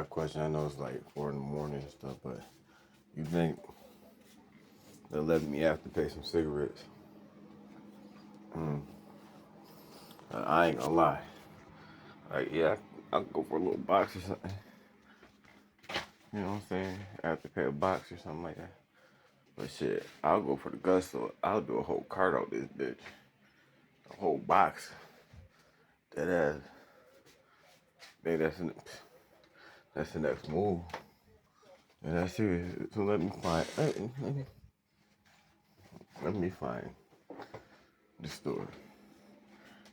got a question. I know it's like 4 in the morning and stuff, but you think they'll let me afterpay some cigarettes? I ain't gonna lie. Like, yeah, I'll go for a little box or something. You know what I'm saying? Afterpay a box or something like that. But shit, I'll go for the gusto. I'll do a whole cart out this bitch. A whole box. That ass. Think that's the next move. And that's serious. So let me find. Let me find the store.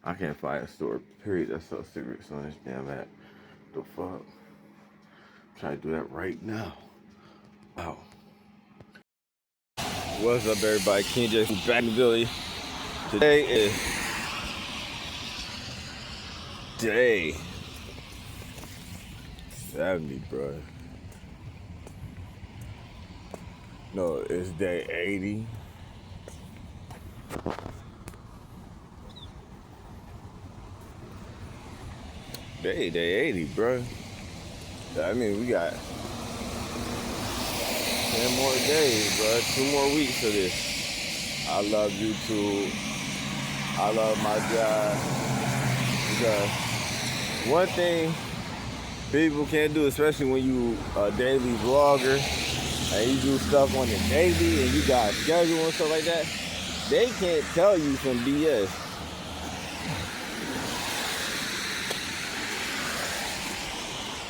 I can't find a store, period, that sells cigarettes on this damn app. The fuck? I'm trying to do that right now. Wow. What's up, everybody? King J from back in the building. Today is day 70, bro. No, it's day 80. Day 80, bro. I mean, we got 10 more days, bro. 2 more weeks of this. I love YouTube. I love my job. Because one thing people can't do, especially when you a daily vlogger and you do stuff on the daily and you got a schedule and stuff like that, they can't tell you some BS.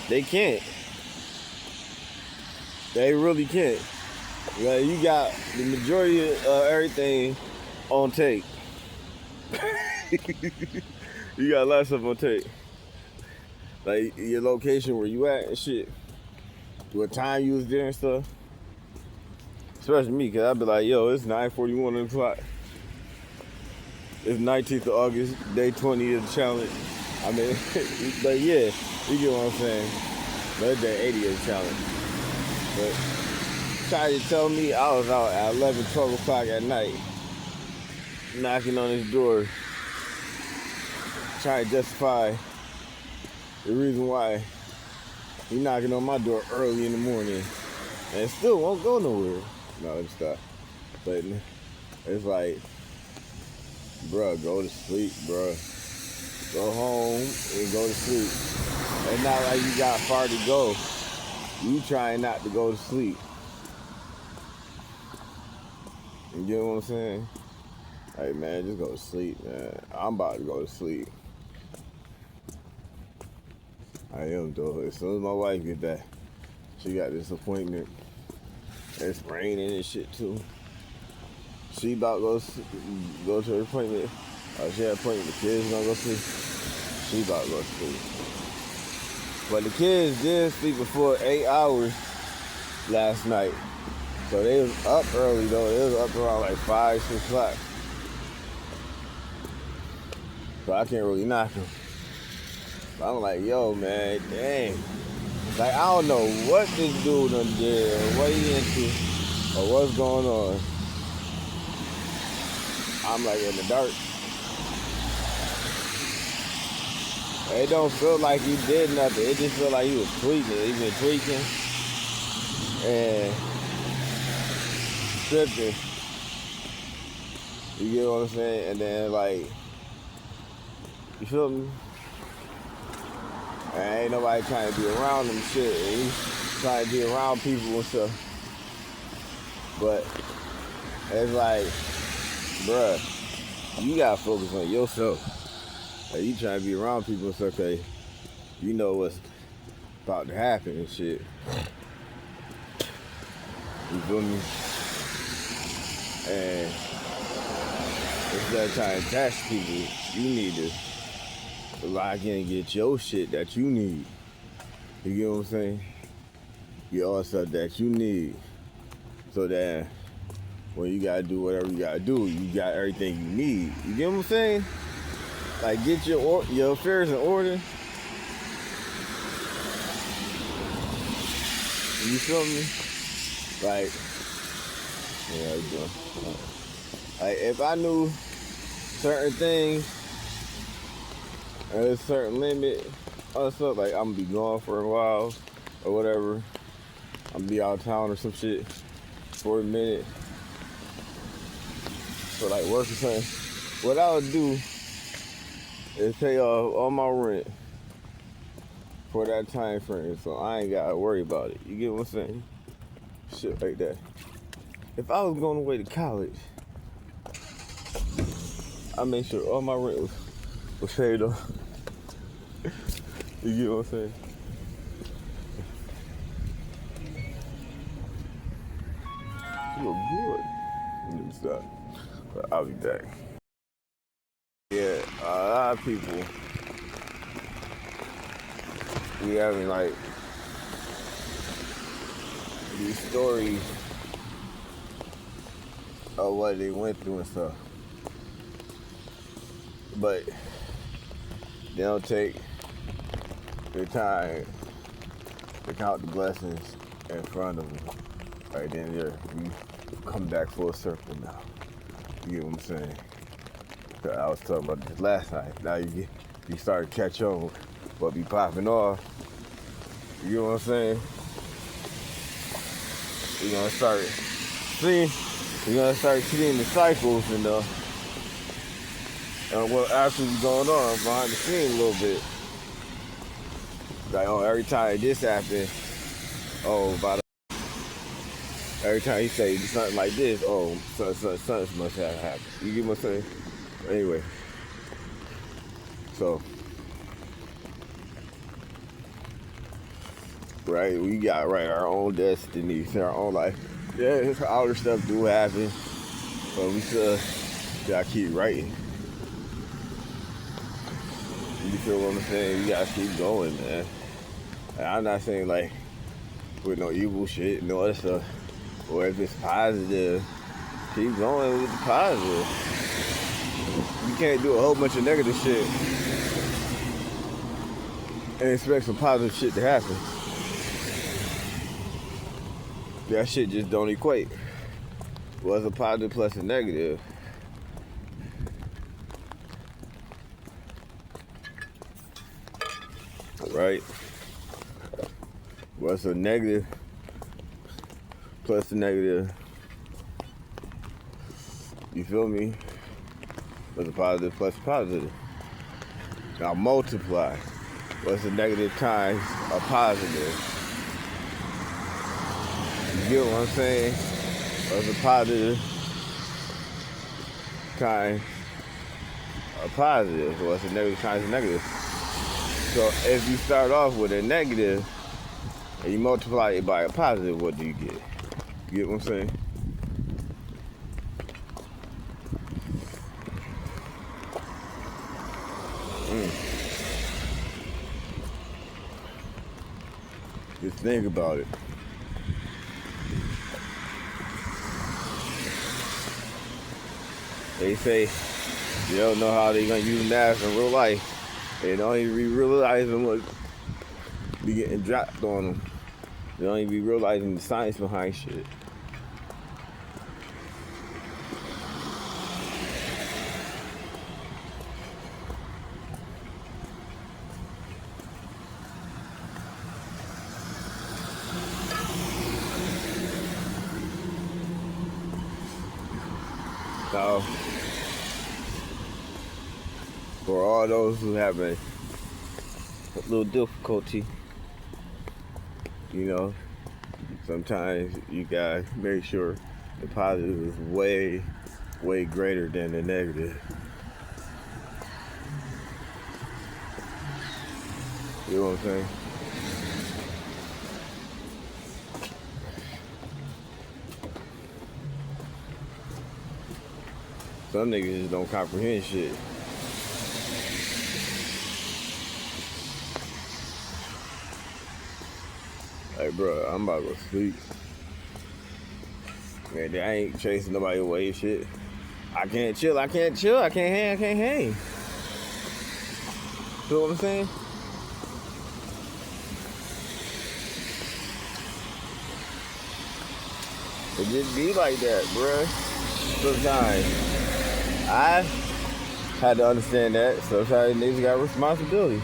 They can't. They really can't. Like, you got the majority of everything on tape. You got a lot of stuff on tape. Like your location where you at and shit. What time you was there and stuff. Especially me, cause I'd be like, yo, it's 9:41 on the clock. It's 19th of August, day 20 of the challenge. I mean, but yeah, you get what I'm saying. But day 80 of the challenge. But trying to tell me I was out at 11, 12 o'clock at night, knocking on his door, trying to justify the reason why he knocking on my door early in the morning and it still won't go nowhere. No, let me stop. But it's like, bruh, go to sleep, bruh. Go home and go to sleep. It's not like you got far to go. You trying not to go to sleep. You get what I'm saying? Hey man, just go to sleep, man. I'm about to go to sleep. I am though. As soon as my wife get back, she got this appointment. It's raining and shit too. She about to go to her appointment. She had an appointment. The kids gonna go sleep. She about to go to sleep. But the kids did sleep for 8 hours last night. So they was up early though. They was up around like 5, 6 o'clock. So I can't really knock them. But I'm like, yo, man, dang. Like, I don't know what this dude done did or what he into or what's going on. I'm like in the dark. It don't feel like he did nothing. It just feel like he was tweaking. He been tweaking and tripping. You get what I'm saying? And then like, you feel me? And ain't nobody trying to be around him shit. And he's trying to be around people and stuff. But it's like, bruh, you gotta focus on yourself. Like, you trying to be around people and stuff, okay? You know what's about to happen and shit. You feel me? And instead of trying to attach people, you need to lock in and get your shit that you need. You get what I'm saying? Get all stuff that you need. So that when you gotta do whatever you gotta do, you got everything you need. You get what I'm saying? Like, get your affairs in order. You feel me? Like, yeah, you doing? Like, if I knew certain things, there's a certain limit or stuff, like I'm gonna be gone for a while. or whatever. I'm gonna be out of town or some shit for a minute for like work or something. What I would do is pay off all my rent for that time frame, so I ain't gotta worry about it. You get what I'm saying? Shit like that. If I was going away to college, I make sure all my rent was paid off. You get what I'm saying? You look good. Let me stop. But I'll be back. Yeah, a lot of people we having like these stories of what they went through and stuff, but they don't take their time to count the blessings in front of them. Right then, there, we come back full circle now. You get what I'm saying? I was talking about this last night. Now you start to catch on what be popping off. You get what I'm saying? You're gonna start seeing the cycles and what actually going on behind the scenes a little bit. Like, oh, every time this happens, every time he say something like this, something must have happened. You get what I'm saying? Anyway, so right, we got our own destinies, our own life. Yeah, outer stuff do happen, but we still gotta keep writing. You feel what I'm saying? You gotta keep going, man. And I'm not saying like with no evil shit, no other stuff, or if it's positive, keep going with the positive. You can't do a whole bunch of negative shit and expect some positive shit to happen. That shit just don't equate. What's a positive plus a negative? Right? What's a negative plus a negative? You feel me? What's a positive plus a positive? Now multiply. What's a negative times a positive? You get what I'm saying? What's a positive times a positive? What's a negative times a negative? So if you start off with a negative and you multiply it by a positive, what do you get? You get what I'm saying? Just think about it. They say you don't know how they're gonna use math in real life. They don't even be realizing what be getting dropped on them. They don't even be realizing the science behind shit. So, for all those who have a little difficulty, you know, sometimes you gotta make sure the positive is way, way greater than the negative. You know what I'm saying? Some niggas just don't comprehend shit. Like, bro, I'm about to go sleep. Man, I ain't chasing nobody away shit. I can't chill, I can't hang. Feel what I'm saying? It just be like that, bruh. Sometimes. I had to understand that. Sometimes niggas got responsibility.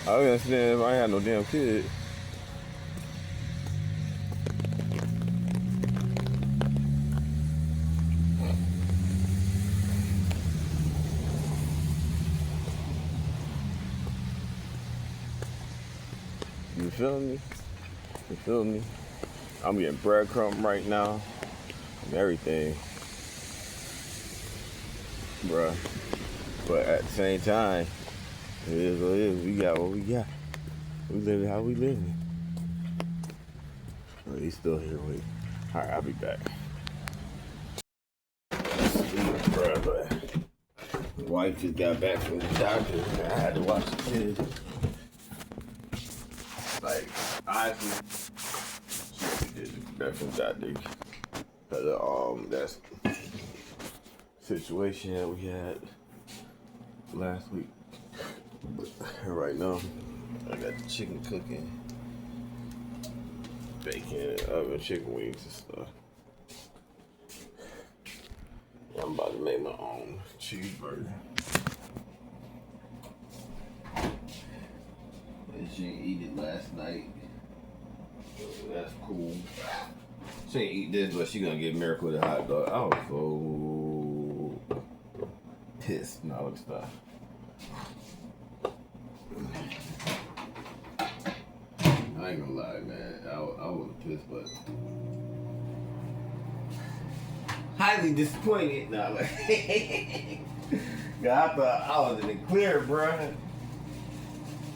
I would understand if I ain't had no damn kid. You feel me? You feel me? I'm getting breadcrumb right now and everything, bruh. But at the same time, it is what it is. We got what we got. We live it how we live it. Oh, he's still here with me. All right, I'll be back. Bruh, but my wife just got back from the doctor. I had to watch the kids. Like, honestly, she did back from the doctor. Because that's situation that we had last week. But right now, I got the chicken cooking, bacon, oven, chicken wings and stuff. I'm about to make my own cheeseburger. And she didn't eat it last night. So that's cool. She ain't eat this, but she gonna get Miracle the hot dog. I was so pissed and all that stuff. I ain't gonna lie, man. I was pissed, but highly disappointed. Nah, like, I thought I was in the clear, bruh.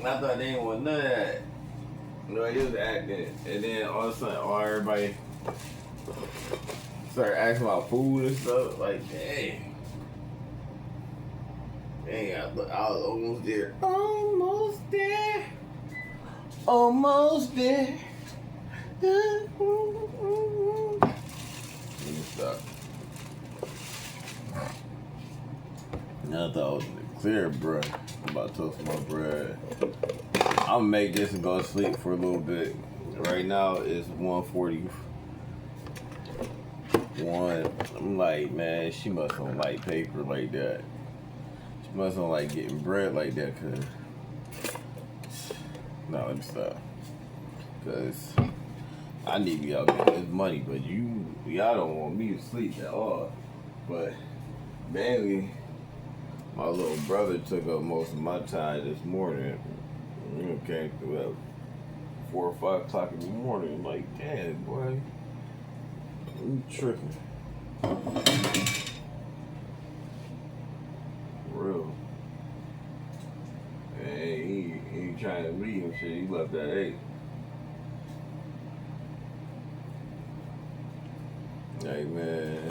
I thought they didn't want none of that. No, he was acting, and then all of a sudden, everybody started asking about food and stuff. Like, dang, I was almost there. Almost there. Almost there. Let me stop. Now I thought I was in the clear, bruh. I'm about to toast my bread. I'm gonna make this and go to sleep for a little bit. Right now it's 1:41. I'm like, man, she must don't like paper like that. She must don't like getting bread like that, cause no, let me stop. Cause I need to be out getting this money, but y'all don't want me to sleep at all. But mainly, my little brother took up most of my time this morning. You came through at 4 or 5 o'clock in the morning. I'm like, damn, boy, you tripping. For real. And he ain't trying to leave and shit. He left at 8. Hey, man.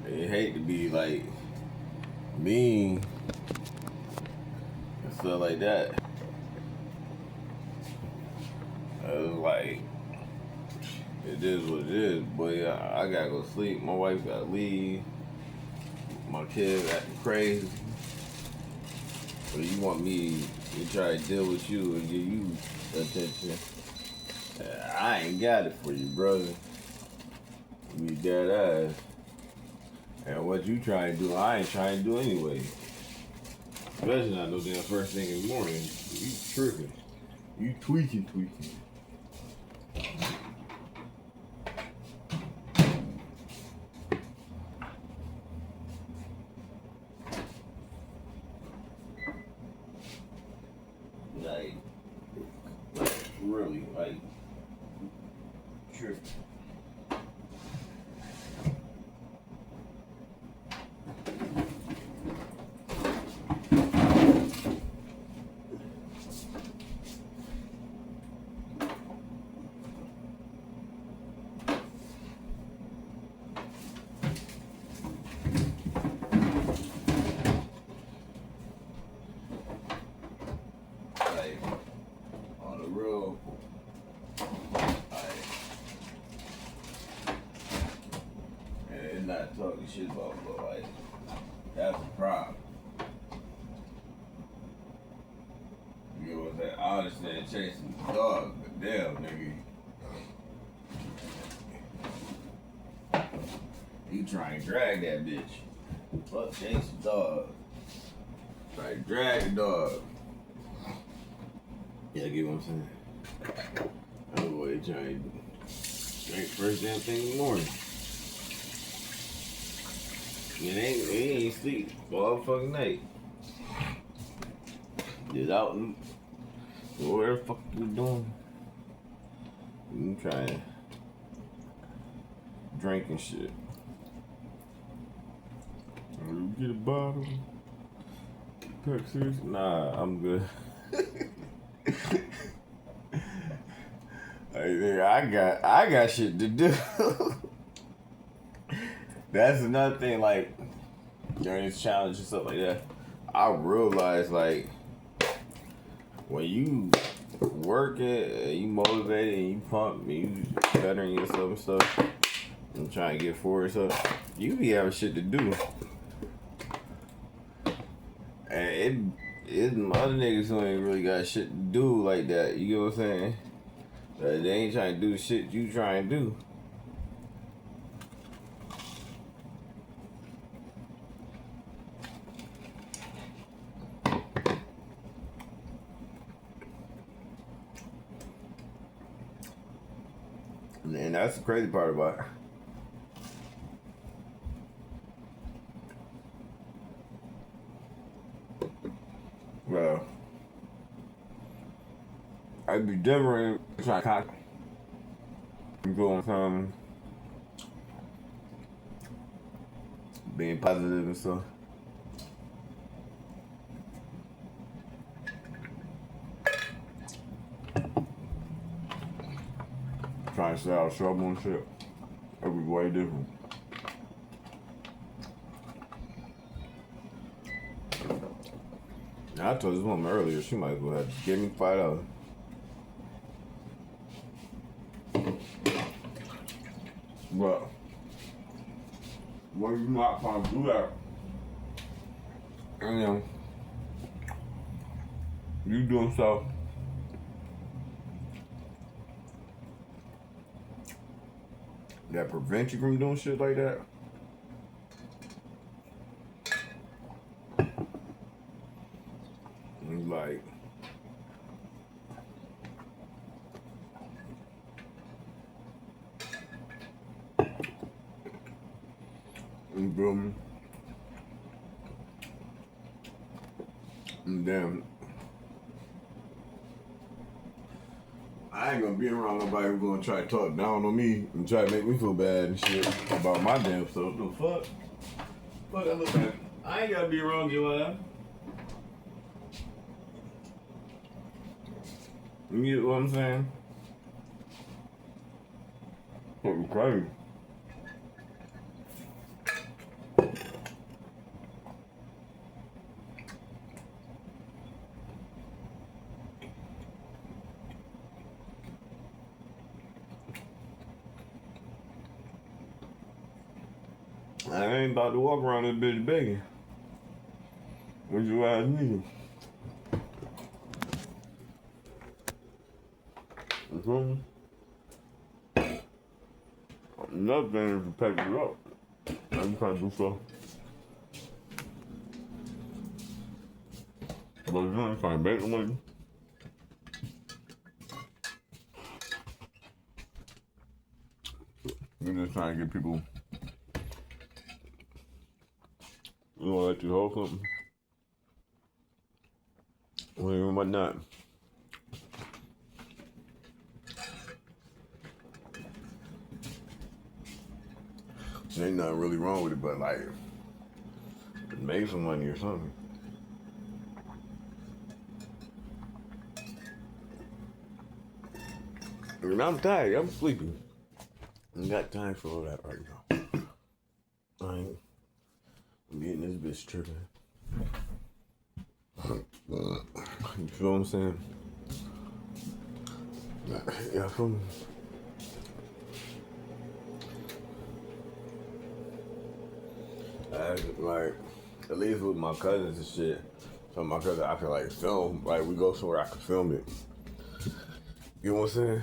You hate to be like mean and stuff like that. It's like, it is what it is, boy. I gotta go sleep. My wife gotta leave. My kids acting crazy. So you want me to try to deal with you and give you attention? I ain't got it for you, brother. You be dead ass. And what you trying to do, I ain't trying to do anyway. Especially not no damn first thing in the morning. You tripping. You tweaking. Like really, like, tripping. On the road, and it's not talking shit about, but like, that's a problem. You know what I'm saying? I understand chasing the dog, but damn, nigga. You try and drag that bitch. Fuck chase the dog. Try trying to drag the dog. Yeah, get what I'm saying? Oh boy, they trying to drink first damn thing in the morning. And they ain't sleep all fucking night. Just out and whatever the fuck you doing. You trying to drink and shit. You get a bottle? Pepsi? Nah, I'm good. I got shit to do. That's another thing, like, during this challenge and stuff like that, I realized, like, when you work it, you motivated and you pump and you bettering yourself and stuff, and trying to get forward and stuff, you be having shit to do. And it's other niggas who ain't really got shit to do like that, you get what I'm saying? They ain't trying to do the shit you trying to do. And that's the crazy part about it. Well, I'd be different trying to go on some being positive and stuff. Trying to stay out of trouble and shit. It'd be way different. Now, I told this woman earlier, she might as well have to give me $5. But when you're not trying to do that, and you doing stuff that prevent you from doing shit like that, and like, you feel me? And then I ain't gonna be around nobody who's gonna try to talk down on me and try to make me feel bad and shit about my damn self. The fuck? Fuck I look at. I ain't gotta be around your ass. You get what I'm saying? Fucking crazy. I ain't about to walk around this bitch begging. What you ask me? You feel me? Another thing is to pack it up. I'm trying to do stuff. But you ain't trying to make the money. You're just trying to get people, you know, let you hold something. Or whatnot. There ain't nothing really wrong with it, but like, make some money or something. And I'm tired. I'm sleepy. I ain't got time for all that right now. I'm getting this bitch tripping. You feel what I'm saying? Yeah, I feel me. Like, at least with my cousins and shit. So my cousin, I can like film. Like, we go somewhere I can film it. You know what I'm saying?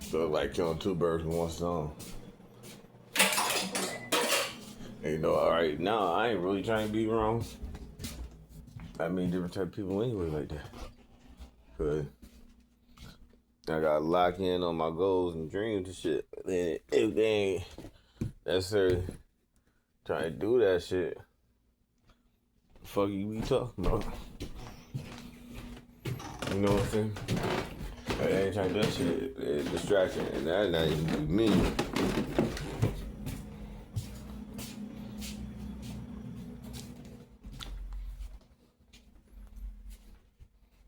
So like killing two birds with one stone. And, you know, all right, now I ain't really trying to be wrong. I mean, different type of people anyway like that. Cause I got to lock in on my goals and dreams and shit. Then if they ain't necessarily trying to do that shit, the fuck you be talking about? You know what I'm saying? Like, I ain't trying to do that shit. It's distraction, and that not even be me.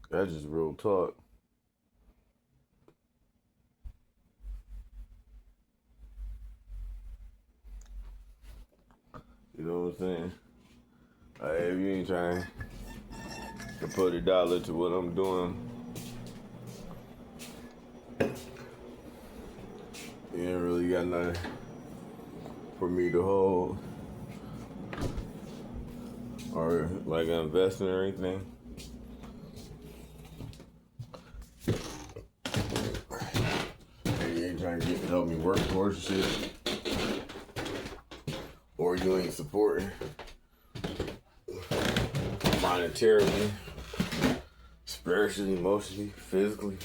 That's just real talk. You know what I'm saying? Like, if you ain't trying to put $1 to what I'm doing, you ain't really got nothing for me to hold or like an investment or anything. And you ain't trying to help me work towards shit, or you ain't supporting monetarily, spiritually, emotionally, physically.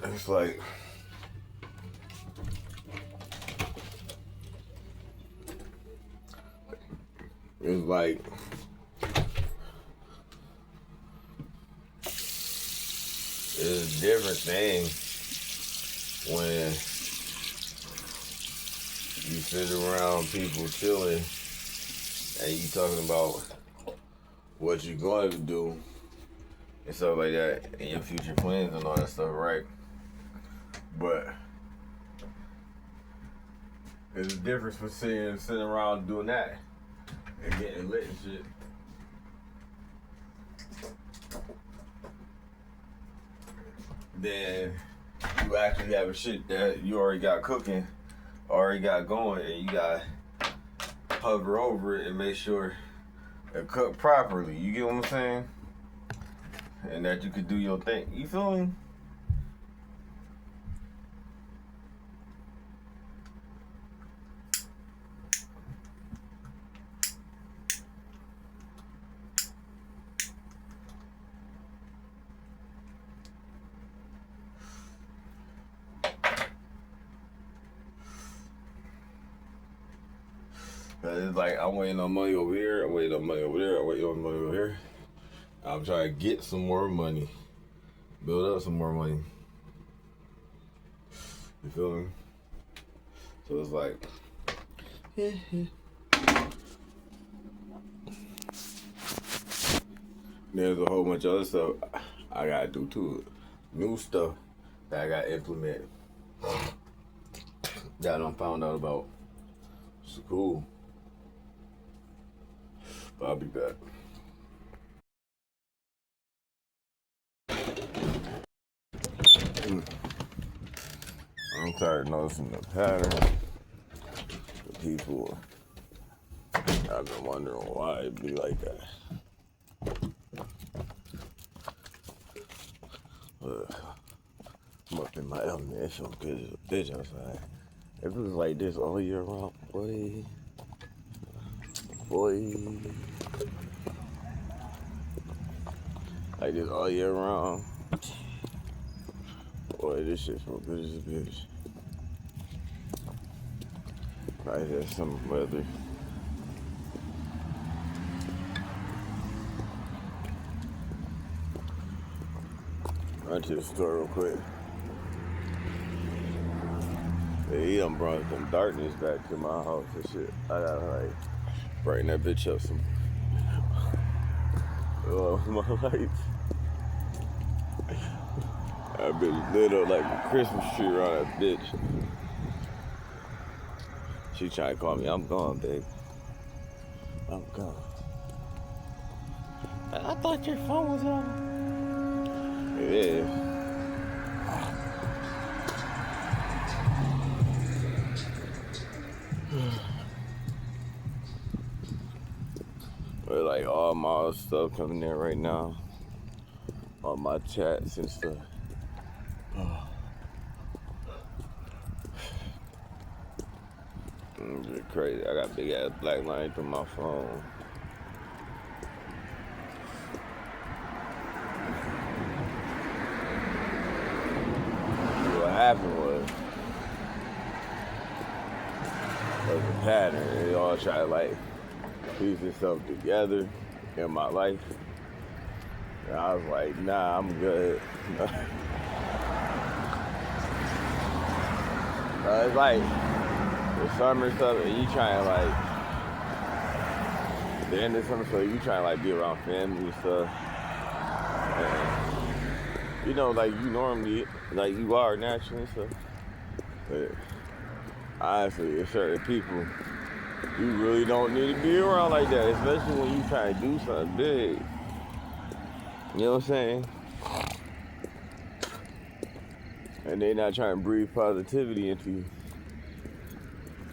It's like, it's like, it's a different thing when you sit around people chilling and you talking about what you're going to do and stuff like that, and your future plans and all that stuff, right? But there's a difference between sitting around doing that and getting lit and shit. Then you actually have a shit that you already got cooking, already got going, and you got hover over it and make sure it cooked properly. You get what I'm saying? And that you could do your thing. You feel me? Cause it's like I'm waiting on money over here, I'm waiting on money over there, I'm waiting on money over here. I'm trying to get some more money, build up some more money. You feel me? So it's like, there's a whole bunch of other stuff I gotta do too. New stuff that I gotta implement that I done found out about. It's cool. But I'll be back. I'm tired of noticing the pattern. The people, I've been wondering why it be like that. I'm up in my element. It feels good as a bitch outside. If it was like this all year round, boy. Like this all year round. Boy, this shit feel good as a bitch. Probably there's some weather. Run to the store real quick. Yeah, he done brought some darkness back to my house and shit. I gotta like brighten that bitch up some. Oh, my lights. That bitch lit up like a Christmas tree around that bitch. She trying to call me. I'm gone, babe. I'm gone. I thought your phone was on. It is. But like all my stuff coming in right now. All my chats and stuff. shit crazy. I got big ass black line through my phone. What happened was a pattern. They all try to like piece itself together in my life. And I was like, nah, I'm good. It's like the summer stuff, and you trying to like the end of summer stuff, you trying to like be around family and stuff. And, you know, like you normally, like you are naturally and stuff. But honestly, there's certain people you really don't need to be around like that, especially when you trying to do something big. You know what I'm saying? And they not trying to breathe positivity into you.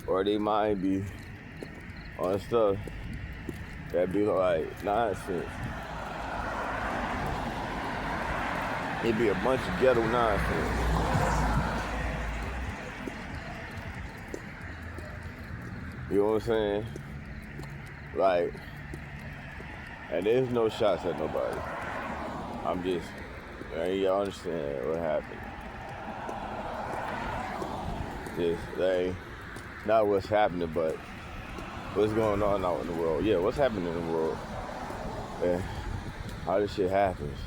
Or they might be on stuff that be like nonsense. It be a bunch of ghetto nonsense. You know what I'm saying? Like, and there's no shots at nobody. I'm just, y'all understand what happened. Just, like, not what's happening, but what's going on out in the world. Yeah, what's happening in the world. And how this shit happens.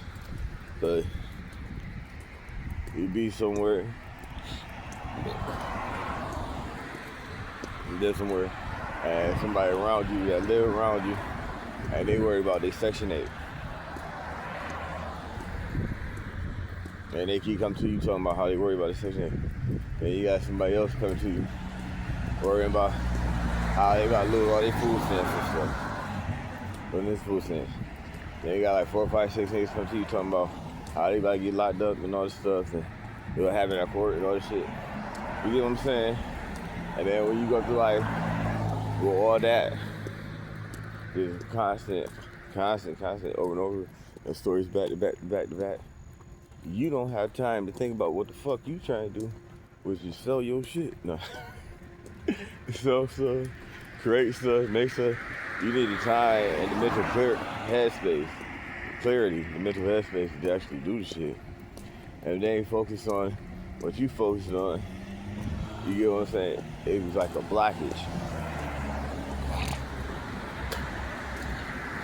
So, you be somewhere, and somebody around you that live around you, and they worry about their Section 8. And they keep coming to you talking about how they worry about the Section 8. And you got somebody else coming to you worrying about how they got to lose all their food stamps and stuff. From this food stamps. Then you got like 4, 5, 6 niggas come to you talking about how they about to get locked up and all this stuff and what happened at court and all this shit. You get what I'm saying? And then when you go through life with all that, just constant over and over, and stories back to back, you don't have time to think about what the fuck you trying to do, which is sell your shit. No. Sell stuff, create stuff, make stuff. You need the time and the mental headspace, clarity, the mental headspace to actually do the shit. And if they ain't focused on what you focused on, you get what I'm saying? It was like a blockage.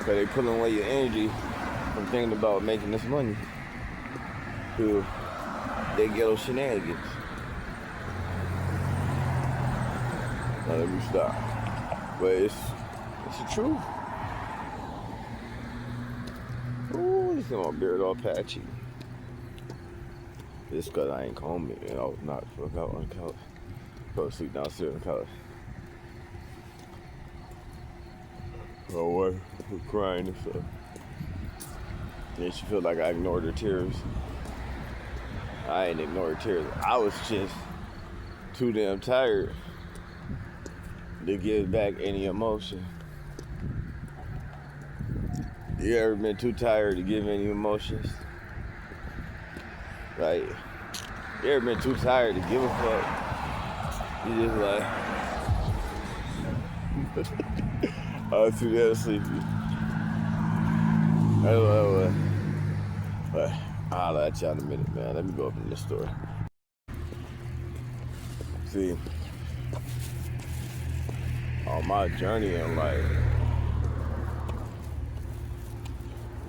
So they pulling away your energy from thinking about making this money through their ghetto shenanigans. Now let me stop. But it's the truth. Ooh, this is my beard all patchy. Just cause I ain't combed it and I was knocked the fuck out on the couch. Go to sleep downstairs on the couch. My wife was crying and stuff. Then she felt like I ignored her tears. I ain't ignored her tears. I was just too damn tired to give back any emotion. You ever been too tired to give any emotions? Like, you ever been too tired to give a fuck? You just like, I was too damn sleepy. But I'll let y'all in a minute, man. Let me go open this store. See, on my journey in life,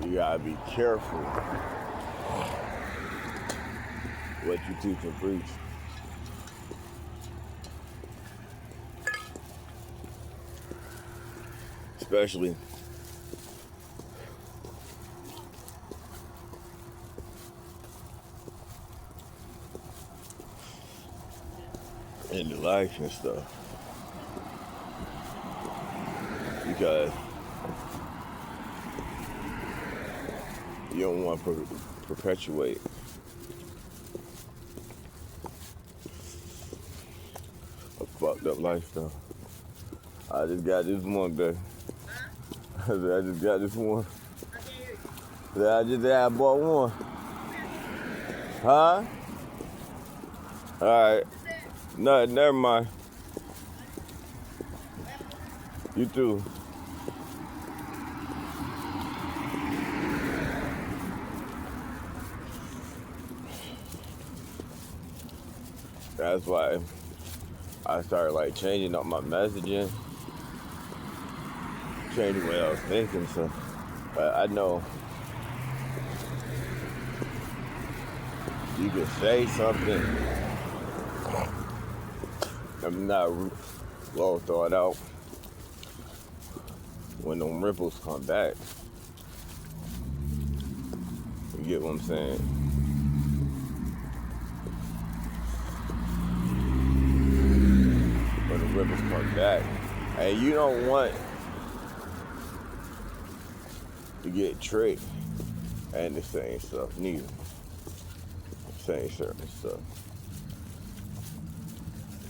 you gotta be careful what you teach and preach. Especially in the life and stuff. Because you don't want to perpetuate a fucked up lifestyle. I just got this one, baby. I just got this one. I bought one. Huh? Alright. No, never mind. You too. That's why I started like changing up my messaging, changing what I was thinking. So, but I know you can say something. I'm not well thought out. When them ripples come back, you get what I'm saying? When the ripples come back, and you don't want to get tricked and the same stuff neither. Saying certain stuff.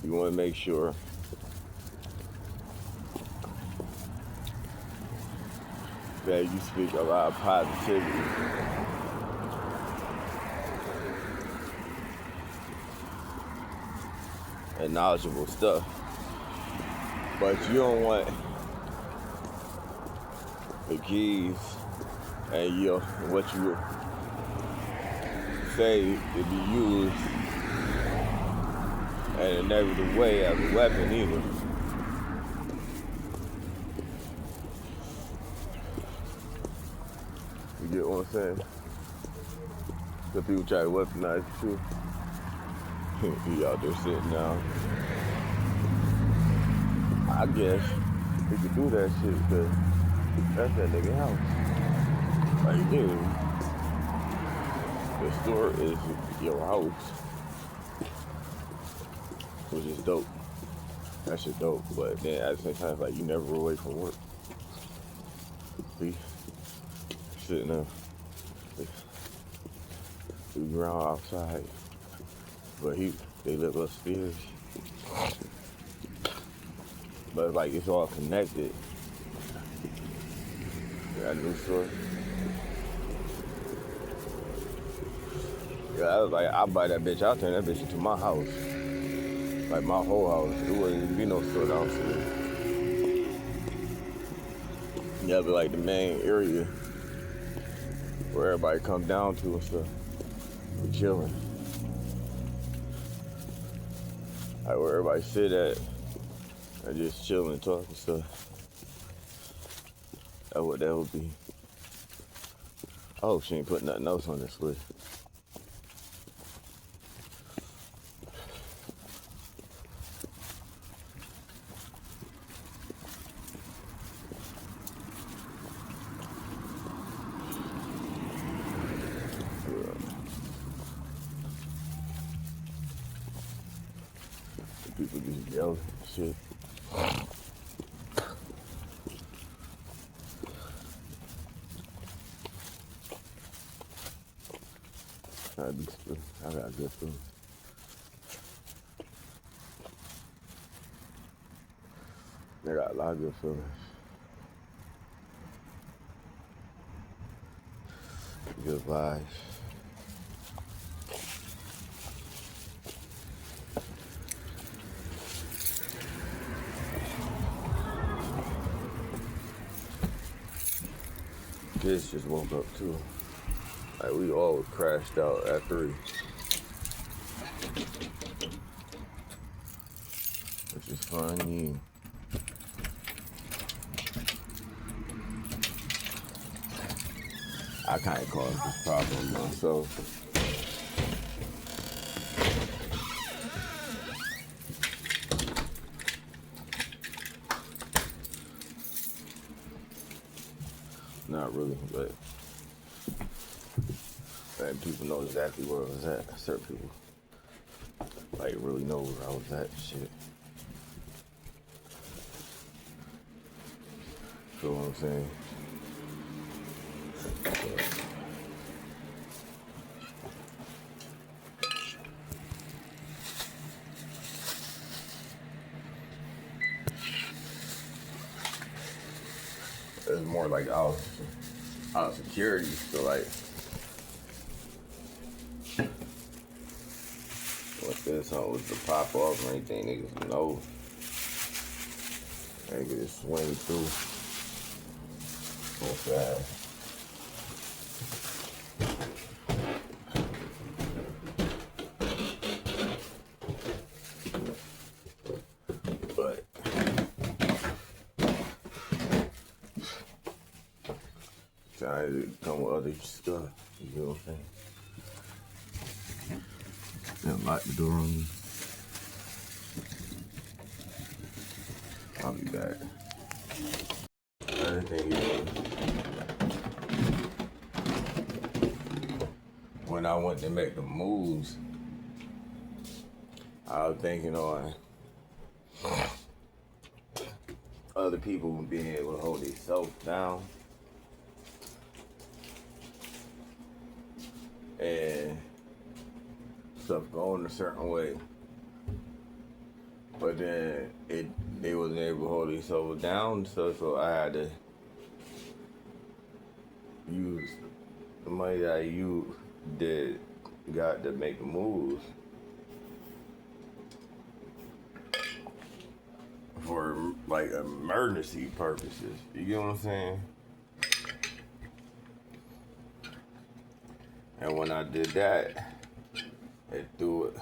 You want to make sure that you speak a lot of positivity and knowledgeable stuff, but you don't want the keys and what you say to be used in a negative way as a weapon either. You get what I'm saying? The people try to weaponize you too. He out there sitting down. I guess he could do that shit because that's that nigga house. Like, dude, the store is your house, which is dope. That shit dope, but then at the same time, like, you never away from work. See? Sitting there. We ground outside, but they live upstairs. But like it's all connected. Got a new store. Yeah, I was like, I'll buy that bitch. I'll turn that bitch into my house. Like my whole house. There wouldn't even be no store downstairs. Yeah, but like the main area where everybody come down to and stuff. We chilling. Like where everybody sit at and just chilling and talk and stuff. That's what that would be. I hope she ain't putting nothing else on this list. People just yelling and shit. I got good food. I got a lot of good feelings. Good vibes. Kids just woke up too. Like we all crashed out at 3. Which is funny. I kinda caused this problem myself. Not really, but and people know exactly where I was at. Certain people like really know where I was at. Shit. Feel what I'm saying? It's more like out of security, so like what this something was to pop off or anything, niggas know. I get it swing through so fast. But trying to come with other stuff. You know what I'm saying? Then lock the door on me. I'll be back. Another thing is, when I went to make the moves, I was thinking on other people being able to hold themselves down and stuff going a certain way. But then they wasn't able to hold themselves down, so I had to use the money that got to make the moves for like emergency purposes. You get what I'm saying? And when I did that, it threw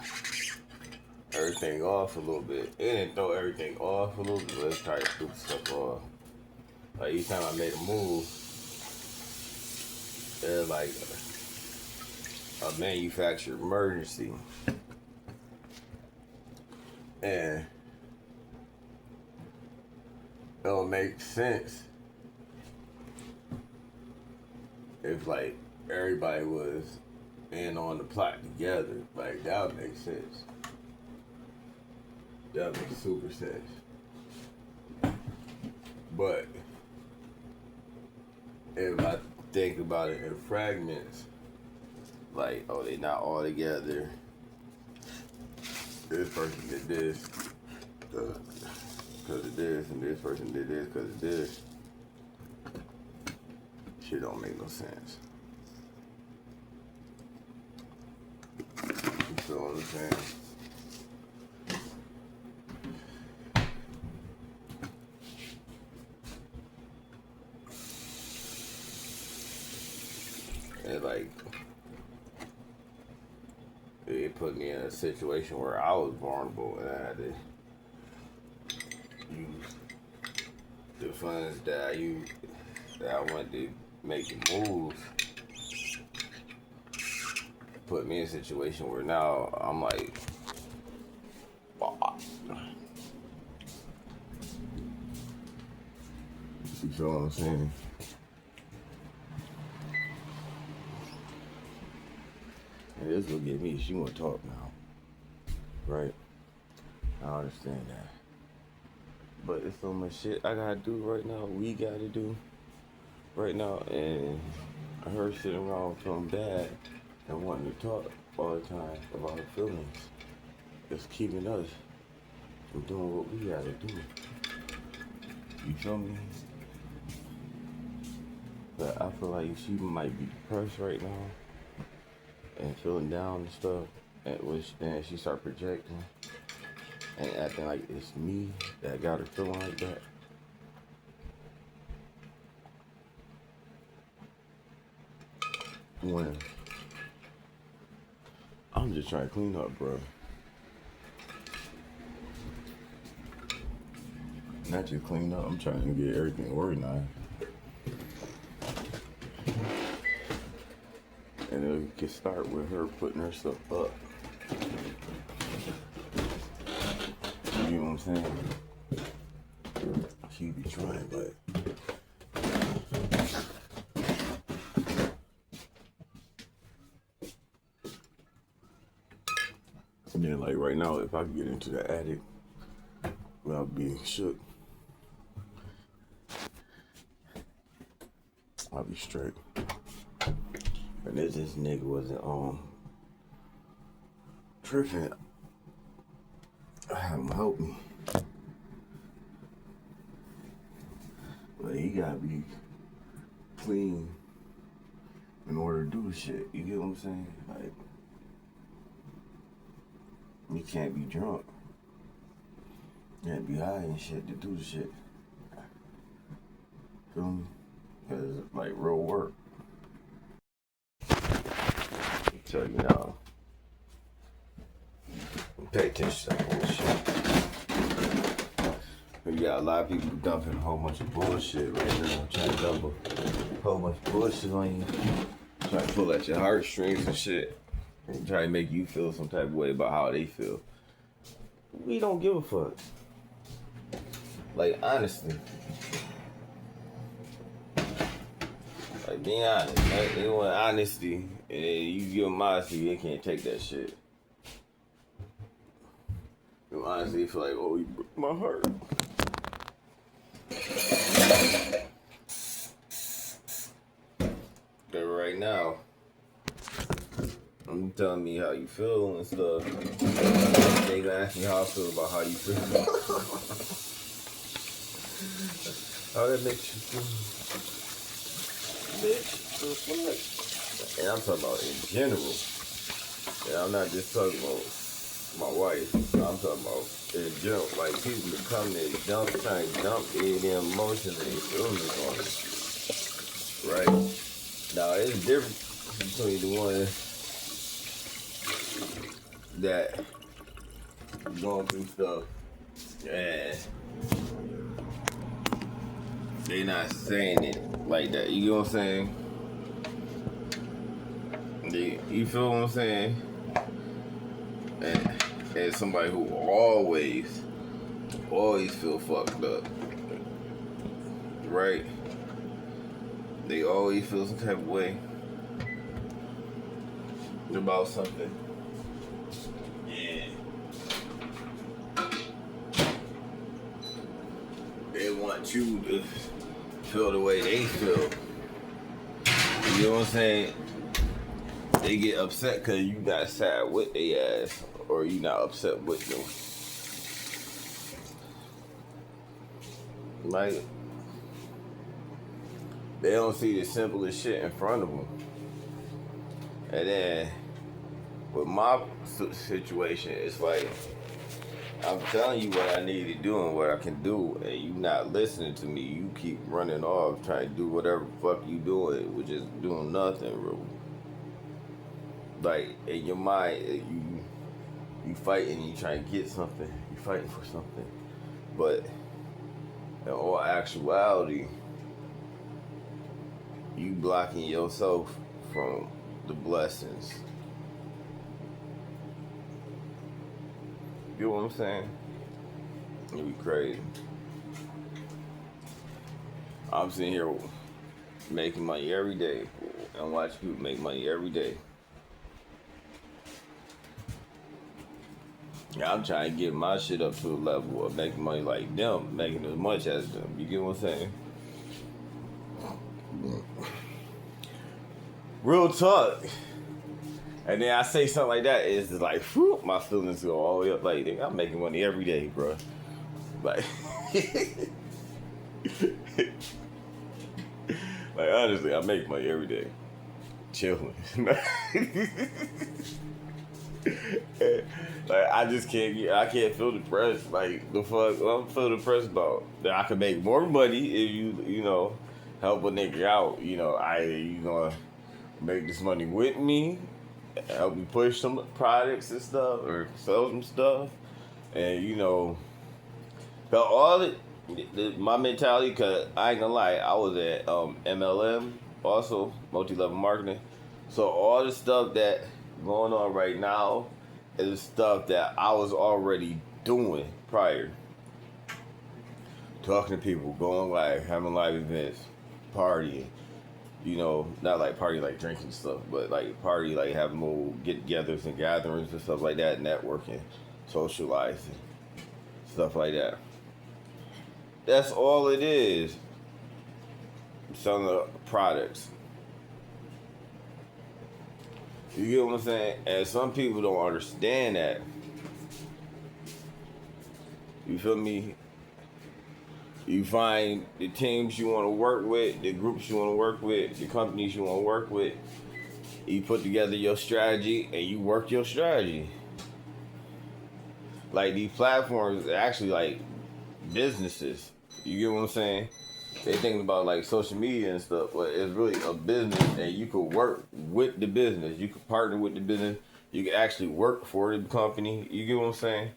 everything off a little bit. It didn't throw everything off a little bit, but it tried to throw stuff off. Like each time I made a move, it was like a manufactured emergency. And it would make sense if like everybody was in on the plot together. Like that would make sense. That makes super sense. But if I think about it in fragments, like, oh, they not all together. This person did this because of this, and this person did this because of this. Shit don't make no sense. You feel what I'm saying? And like, it put me in a situation where I was vulnerable and I had to use the funds that I wanted to make the moves. Put me in a situation where now I'm like, you feel what I'm saying? And this will get me. She want to talk now, right? I understand that, but it's so much shit I gotta do right now. We gotta do right now, and her sitting around feeling bad and wanting to talk all the time about her feelings. It's keeping us from doing what we gotta do. You feel me? But I feel like she might be depressed right now and feeling down and stuff, and she start projecting and acting like it's me that got her feeling like that. When I'm just trying to clean up, bro. Not just clean up, I'm trying to get everything organized. And it can start with her putting her stuff up. You know what I'm saying? She be trying, but and then like right now, if I could get into the attic without being shook, I'll be straight. And if this nigga wasn't tripping, I have him help me. But he gotta be clean in order to do shit. You get what I'm saying? Like, you can't be drunk. You can't be high and shit to do the shit. feel me? Cause it's like real work. Tell you now. Pay attention to that bullshit. You got a lot of people dumping a whole bunch of bullshit right now, trying to dump a whole bunch of bullshit on you, trying to pull at your heartstrings and shit, and try to make you feel some type of way about how they feel. We don't give a fuck. Like, honestly. Like, being honest. Like, they want honesty, and you give them honesty, they can't take that shit. You honestly feel like, oh, you broke my heart. But right now, I'm telling me how you feel and stuff. They gonna ask me how I feel about how you feel. How that makes you feel? Bitch, the fuck? And I'm talking about in general. And I'm not just talking about my wife. I'm talking about in general. Like, people that come and trying to dump their emotions and their feelings on it. Right? Now, it's different between the one that going through stuff and they not saying it like that. You know what I'm saying? You feel what I'm saying? And somebody who always feel fucked up, right? They always feel some type of way about something. Yeah. They want you to feel the way they feel. You know what I'm saying? They get upset because you not sad with their ass, or you not upset with them. Like, they don't see the simplest shit in front of them. And then, with my situation, it's like, I'm telling you what I need to do and what I can do, and you not listening to me. You keep running off, trying to do whatever the fuck you doing, which is doing nothing, real. Like, in your mind, you fighting, you trying to get something, you fighting for something. But in all actuality, you blocking yourself from the blessings. You know what I'm saying? It'd be crazy. I'm sitting here making money every day and watch people make money every day. I'm trying to get my shit up to a level of making money like them, making as much as them. You get what I'm saying? Real talk. And then I say something like that, it's just like, whew, my feelings go all the way up. Like, I'm making money every day, bro. Like, like, honestly, I make money every day. Chilling. Like, I just I can't feel depressed. Like, the fuck, I'm feel depressed about that. I could make more money if you know, help a nigga out. You know, you gonna make this money with me, help me push some products and stuff, or sell some stuff, and you know, but all my mentality, cause I ain't gonna lie, I was at MLM, also multi-level marketing, so all the stuff that going on right now is stuff that I was already doing prior. Talking to people, going live, having live events, partying. You know, not like party like drinking stuff, but like party like having little get-togethers and gatherings and stuff like that, networking, socializing, stuff like that. That's all it is. Selling the products. You get what I'm saying? And some people don't understand that. You feel me? You find the teams you want to work with, the groups you want to work with, the companies you want to work with. You put together your strategy and you work your strategy. Like, these platforms are actually like businesses. You get what I'm saying? They thinking about like social media and stuff, but it's really a business, and you could work with the business. You could partner with the business. You can actually work for the company. You get what I'm saying?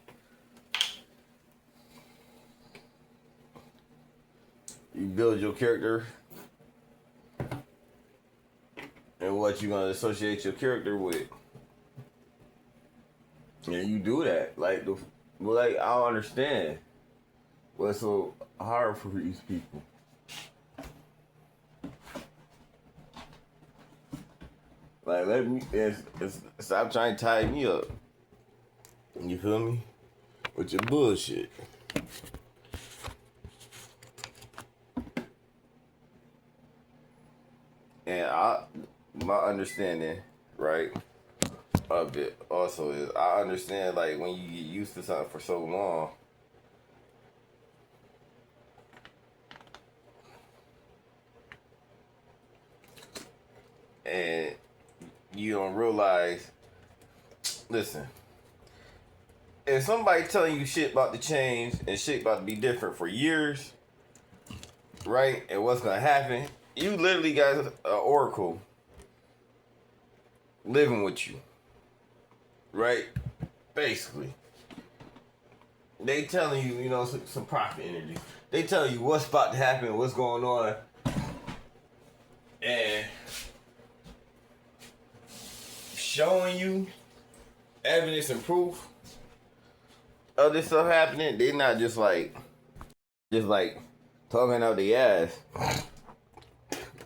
You build your character and what you're gonna associate your character with, and you do that. Like I don't understand what's so hard for these people. Like let me stop trying to tie me up. You feel me? With your bullshit. And my understanding, right, of it also is I understand like when you get used to something for so long, and you don't realize. Listen, if somebody telling you shit about to change and shit about to be different for years, right, and what's gonna happen, you literally got an oracle living with you, right? Basically, they telling you, you know, some prophet energy. They tell you what's about to happen, what's going on, and showing you evidence and proof of this stuff happening. They not just like talking out their ass,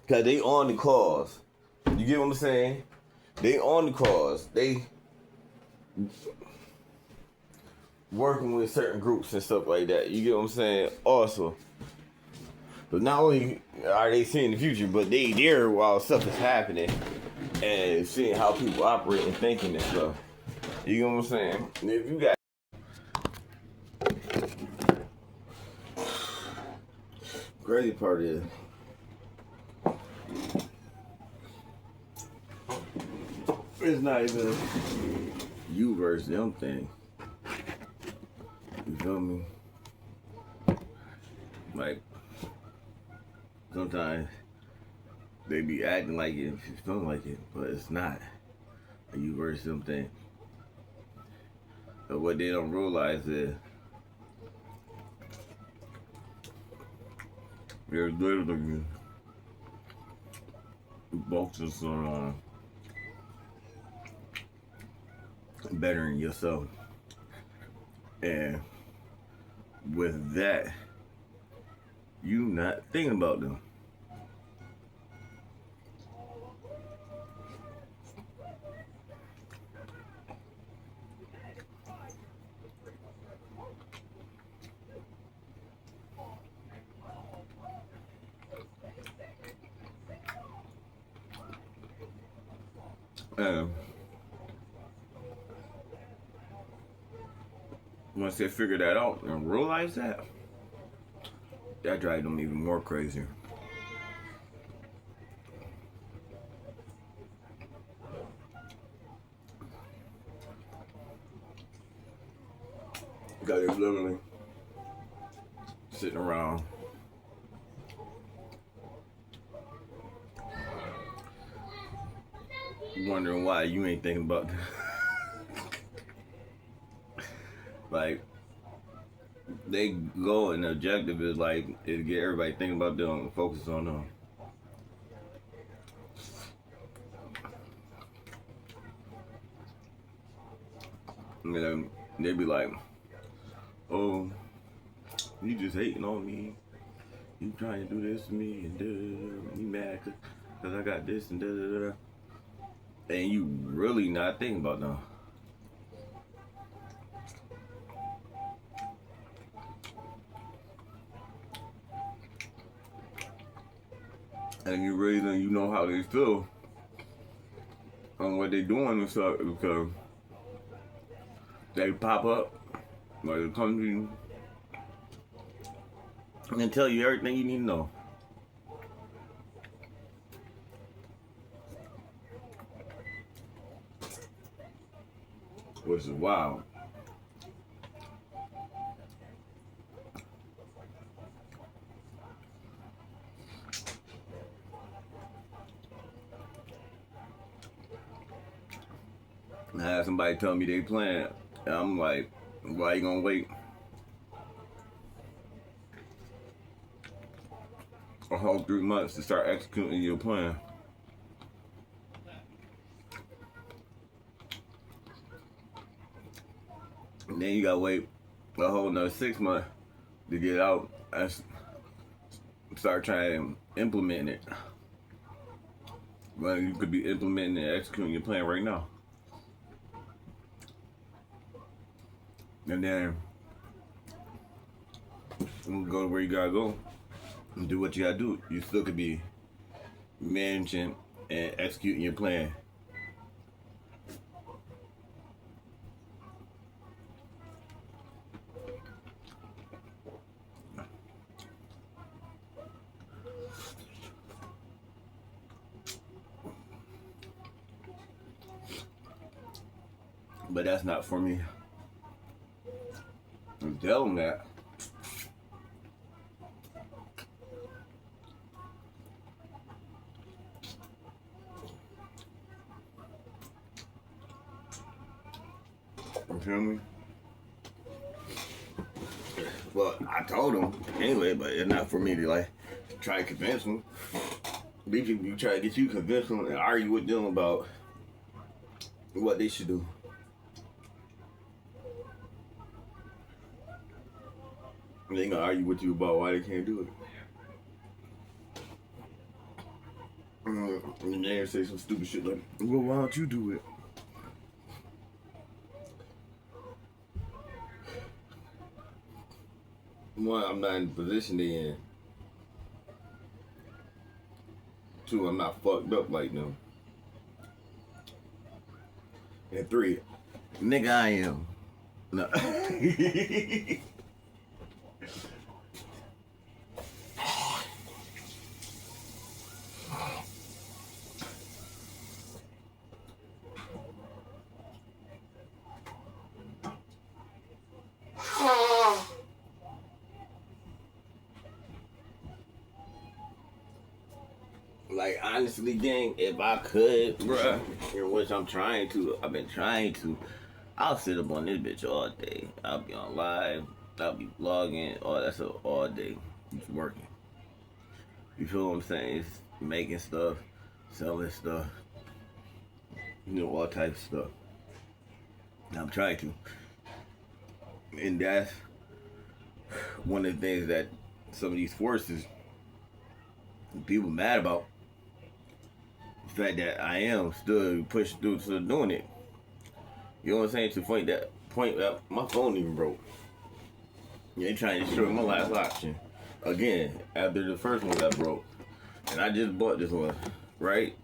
cause they on the cause. You get what I'm saying? They on the cause. They working with certain groups and stuff like that. You get what I'm saying? Also, but not only are they seeing the future, but they there while stuff is happening and seeing how people operate and thinking and stuff. You get what I'm saying? And if you got crazy part is it's not even you versus them thing. You feel me? Like sometimes they be acting like it, feeling like it, but it's not a you versus them thing. But what they don't realize is there's literally boxes on bettering yourself, and with that, you not thinking about them. And once they figure that out and realize that drives them even more crazy. Because they're literally sitting around wondering why you ain't thinking about that. Like, they go and the objective is like is to get everybody thinking about them and focus on them. And then they be like, oh, you just hating on me. You trying to do this to me and you mad cause I got this and and you really not thinking about them. And you really think you know how they feel on what they doing and stuff because they pop up, like they come to you and tell you everything you need to know. Which is wild. I had somebody tell me they plan, and I'm like, why you gonna wait a whole 3 months to start executing your plan? And then you gotta wait a whole another 6 months to get out and start trying to implement it. Well, you could be implementing and executing your plan right now. And then you go to where you gotta go and do what you gotta do. You still could be managing and executing your plan. But that's not for me. Tell them that. You feel me? Well, I told them anyway, but it's not for me to like try to convince them. You try to get you convinced them and argue with them about what they should do. They ain't gonna argue with you about why they can't do it. And they say some stupid shit like, well, why don't you do it? One, I'm not in the position they in. Two, I'm not fucked up like them. And three, nigga, I am. No. Like, honestly, gang, if I could, bruh, which I've been trying to, I'll sit up on this bitch all day. I'll be on live, I'll be vlogging, all day. It's working. You feel what I'm saying? It's making stuff, selling stuff, all types of stuff. I'm trying to. And that's one of the things that some of these forces, people mad about. The fact that I am still pushing through, still doing it. You know what I'm saying? To the point that my phone even broke. They trying to destroy my last option again after the first one got broke, and I just bought this one, right?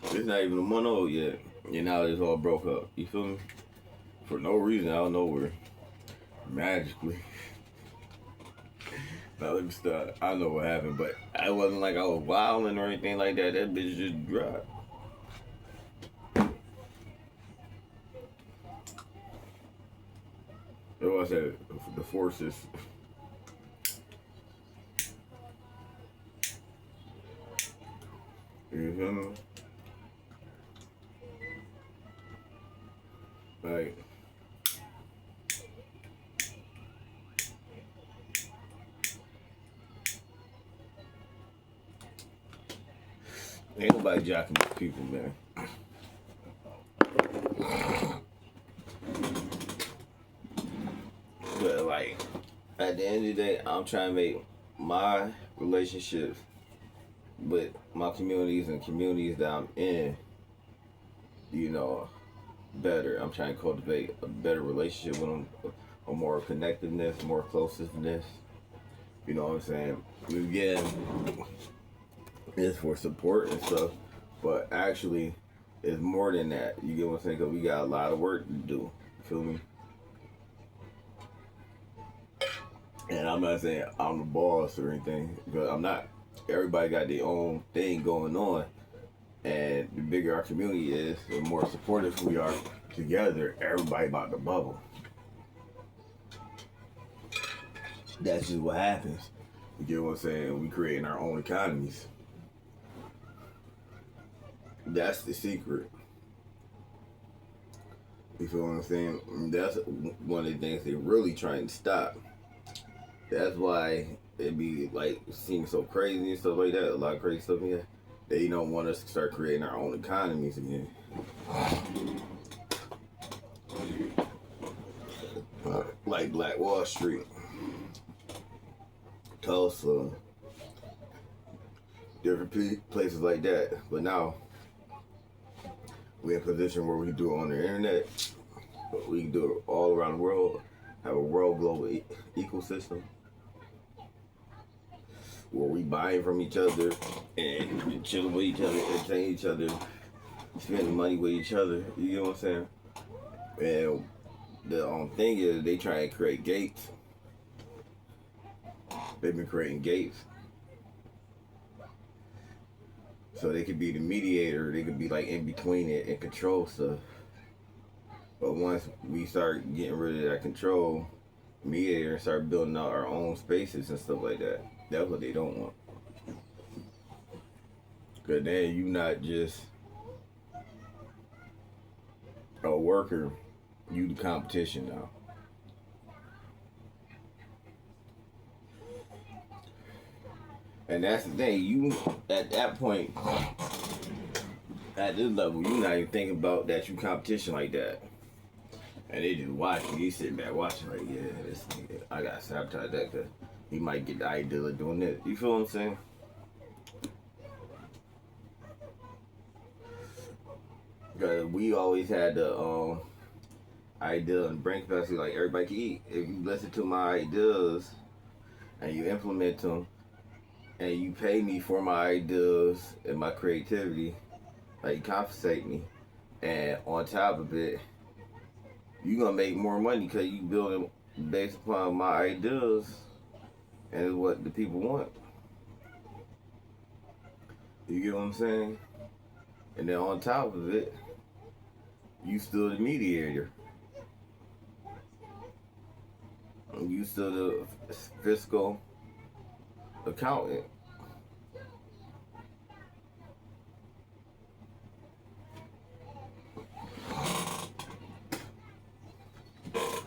It's not even a month old yet, and now it's all broke up. You feel me? For no reason, out of nowhere, magically. Now let me start. I don't know what happened, but I wasn't like I was wilding or anything like that. That bitch just dropped. It was the forces. You feel me? Like, ain't nobody jacking these people, man. But like, at the end of the day, I'm trying to make my relationships with my communities and communities that I'm in, better. I'm trying to cultivate a better relationship with them, a more connectedness, more closeness. You know what I'm saying? Again, it's for support and stuff, but actually, it's more than that. You get what I'm saying? Because we got a lot of work to do. You feel me? And I'm not saying I'm the boss or anything, because I'm not. Everybody got their own thing going on. And the bigger our community is, the more supportive we are together, everybody about to bubble. That's just what happens. You get what I'm saying? We creating our own economies. That's the secret. You feel what I'm saying? And that's one of the things they really trying to stop. That's why it be like seems so crazy and stuff like that. A lot of crazy stuff in here. They don't want us to start creating our own economies again. Like Black Wall Street, Tulsa, different places like that. But now we're in a position where we can do it on the internet. We can do it all around the world. Have a world global ecosystem where we buying from each other and chilling with each other, entertaining each other, spending money with each other. You know what I'm saying? And the thing is, they try to create gates. They've been creating gates. So they could be the mediator. They could be like in between it and control stuff. But once we start getting rid of that control, mediator, and start building out our own spaces and stuff like that, that's what they don't want. Because then you not just a worker, you the competition now. And that's the thing, you at that point, at this level, you're not even thinking about that you competition like that. And they just watching, you sitting back watching like, yeah, this nigga, I gotta sabotage that because he might get the idea of doing this. You feel what I'm saying? Because we always had the idea and brain capacity like everybody can eat. If you listen to my ideas and you implement them and you pay me for my ideas and my creativity, like you compensate me, and on top of it, you're gonna make more money because you building based upon my ideas and what the people want. You get what I'm saying? And then on top of it, you still the mediator. You still the fiscal accountant.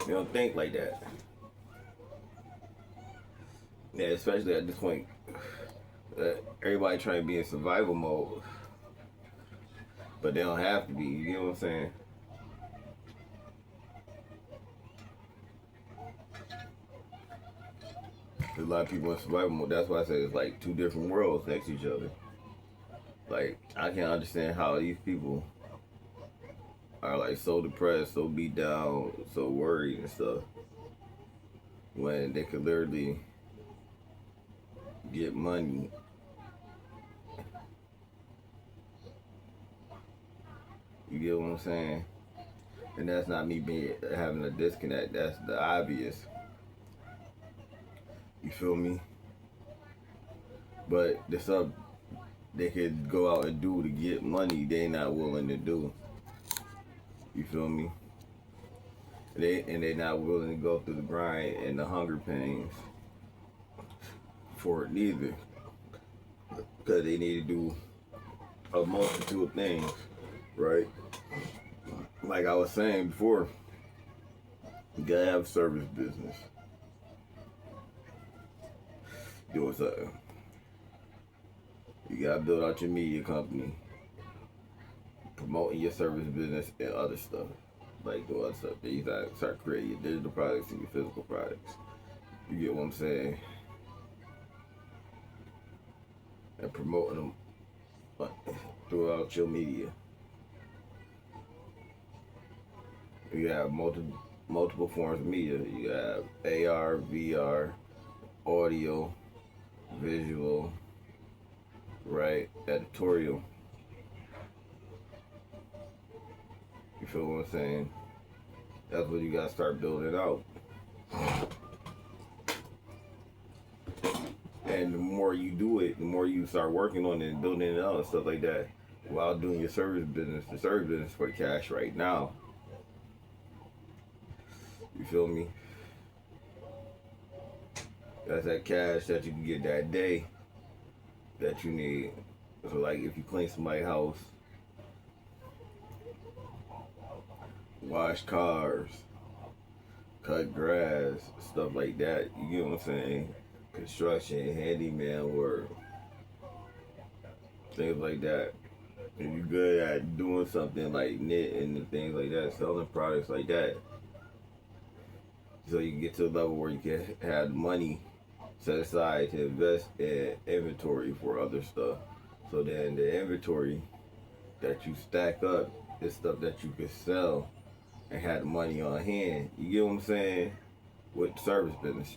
You don't think like that. Yeah, especially at this point, everybody trying to be in survival mode, but they don't have to be. You know what I'm saying? There's a lot of people in survival mode. That's why I say it's like two different worlds next to each other. Like I can't understand how these people are like so depressed, so beat down, so worried and stuff, when they could literally get money. You get what I'm saying? And that's not me being having a disconnect. That's the obvious. You feel me? But the stuff they could go out and do to get money, they not willing to do. You feel me? They're not willing to go through the grind and the hunger pains for it neither, because they need to do a multitude of things, right? Like I was saying before, you gotta have a service business. Doing something. You gotta build out your media company, promoting your service business and other stuff. Like do other stuff. Then you gotta start creating your digital products and your physical products. You get what I'm saying? And promoting them throughout your media. You have multiple forms of media. You have AR, VR, audio, visual, right? Editorial. You feel what I'm saying? That's what you gotta start building out. And the more you do it, the more you start working on it and building it out and stuff like that, while doing your service business. The service business for cash right now. You feel me? That's that cash that you can get that day that you need. So like if you clean somebody's house, wash cars, cut grass, stuff like that. You get what I'm saying? Construction, handyman work, things like that. If you're good at doing something like knitting and things like that, selling products like that, so you can get to a level where you can have money set aside to invest in inventory for other stuff. So then the inventory that you stack up is stuff that you can sell and have the money on hand. You get what I'm saying? With service business.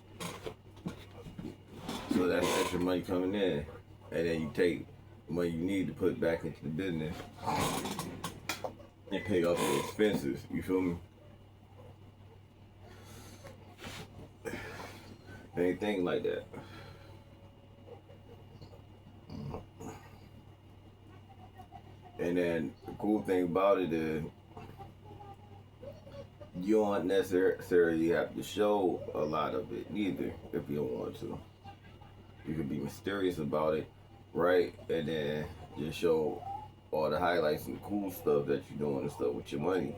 So that's extra money coming in. And then you take money you need to put back into the business and pay off the expenses. You feel me? Anything like that. And then the cool thing about it is you don't necessarily have to show a lot of it either if you don't want to. You can be mysterious about it, right? And then just show all the highlights and the cool stuff that you're doing and stuff with your money.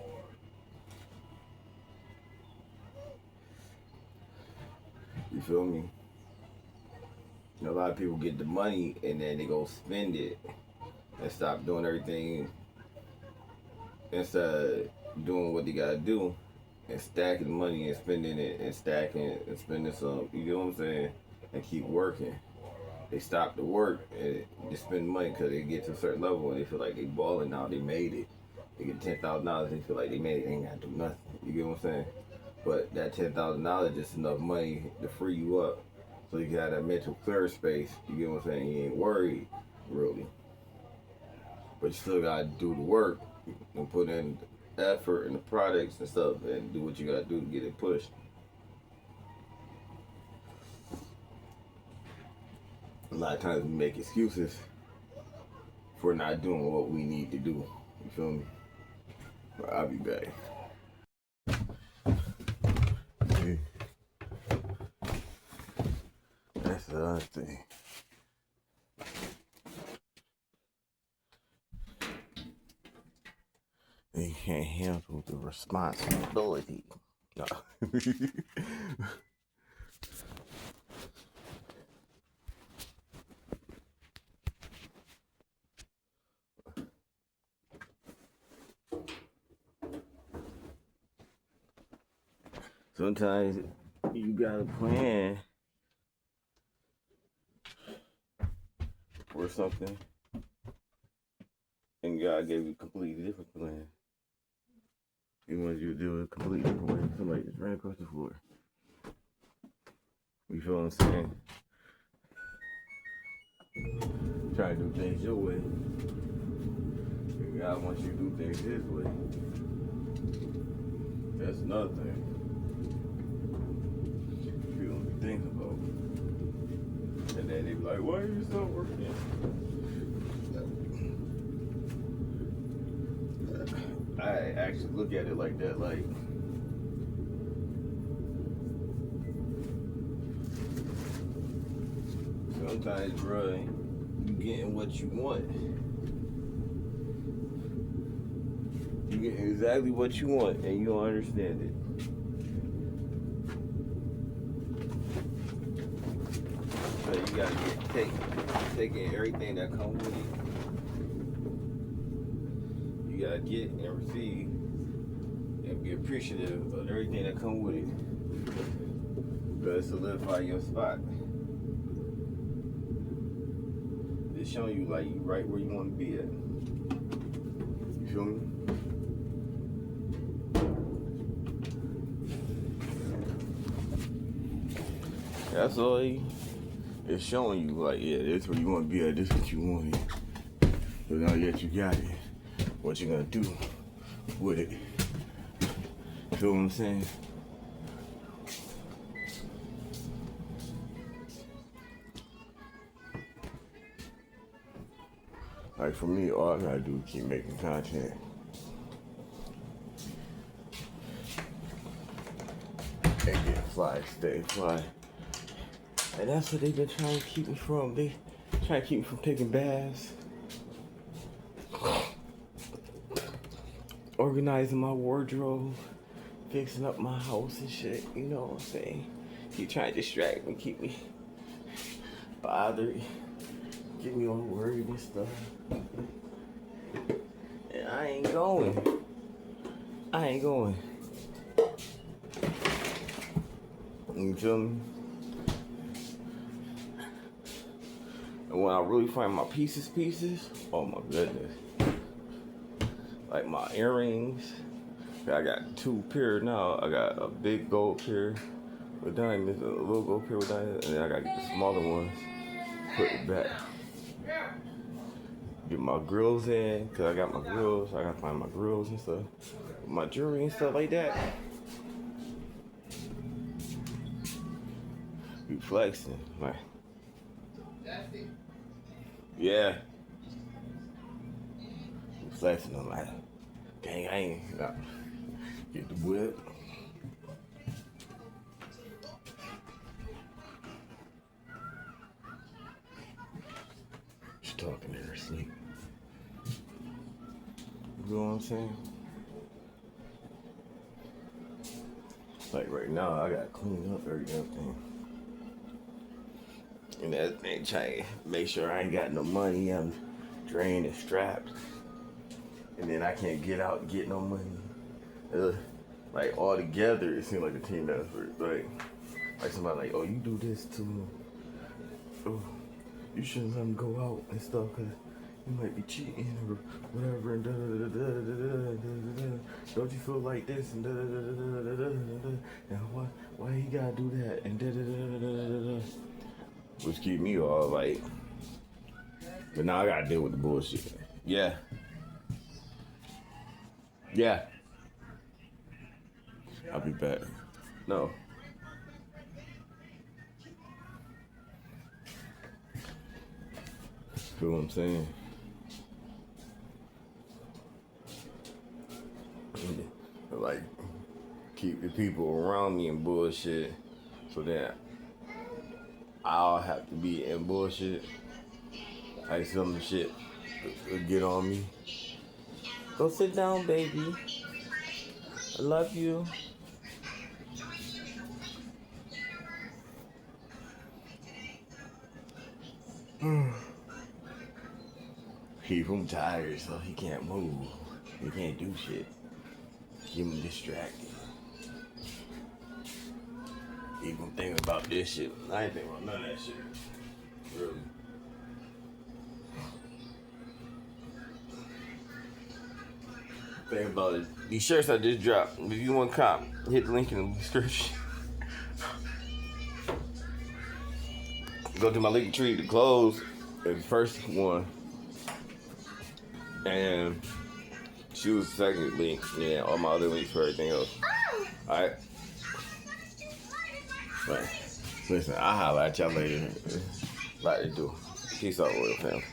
You feel me? You know, a lot of people get the money and then they go spend it and stop doing everything instead of doing what they gotta do and stacking the money and spending it and stacking and spending some. You know what I'm saying? And keep working. They stop the work and they spend money because they get to a certain level and they feel like they balling now. They made it. They get $10,000. They feel like they made it. They ain't gotta do nothing. You get what I'm saying? But that $10,000 is just enough money to free you up, so you can have that mental clear space. You get what I'm saying? You ain't worried really, but you still gotta do the work and put in the effort and the products and stuff and do what you gotta do to get it pushed. A lot of times we make excuses for not doing what we need to do. You feel me? But I'll be back. See, that's the other thing. They can't handle the responsibility. No. Sometimes you got a plan for something, and God gave you a completely different plan. He wants you to do it a completely different way. Somebody just ran across the floor. You feel what I'm saying? Try to do things your way. And God wants you to do things His way. That's another thing. You don't be thinking about. And then they be like, why are you still working? I actually look at it like that, like sometimes, bro, you getting what you want. You get exactly what you want, and you don't understand it. So you gotta taking everything that comes with it. You gotta get and receive and be appreciative of everything that comes with it. Because solidify your spot. It's showing you like you right where you want to be at. You feel me? That's all it's showing you, like, yeah, this is where you want to be at, this is what you wanted. So now that you got it, what you gonna do with it? You feel what I'm saying? Like for me, all I gotta do is keep making content. And get fly, stay fly. And that's what they've been trying to keep me from. They trying to keep me from taking baths. organizing my wardrobe, fixing up my house and shit. You know what I'm saying? Keep trying to distract me, keep me bothered, get me on worried and stuff. And I ain't going. I ain't going. You feel me? And when I really find my pieces, oh my goodness. Like my earrings. I got 2 pair now. I got a big gold pair with diamonds, a little gold pair with diamonds, and then I got the smaller ones. Put it back. Get my grills in, cause I got my grills. I gotta find my grills and stuff. My jewelry and stuff like that. Be flexing, like. Yeah. Be flexing, I'm like, dang, I ain't got. Get the whip. She's talking in her sleep. You know what I'm saying? Like right now, I gotta clean up everything. And that thing trying to make sure I ain't got no money. I'm drained and strapped. And then I can't get out and get no money. Like all together, it seems like a team effort. Like somebody like, oh, you do this too. Oh, you shouldn't let them go out and stuff because you might be cheating or whatever. And don't you feel like this and and why he gotta do that and which keep me all like. But now I gotta deal with the bullshit. Yeah. Yeah. I'll be back. No. Feel what I'm saying? Like, keep the people around me in bullshit so that I'll have to be in bullshit. Like some shit get on me. Go sit down, baby. I love you. Keep him tired so he can't move. He can't do shit. Keep him distracted. Keep him thinking about this shit. I ain't thinking about none of that shit. Really. Think about it. These shirts I just dropped. If you want to cop, hit the link in the description. Go to my link tree, the clothes, the first one. And shoes, second link. Yeah, all my other links for everything else. Alright? Right. Listen, I'll holler at y'all later. Like to do. Peace out, Royal Family.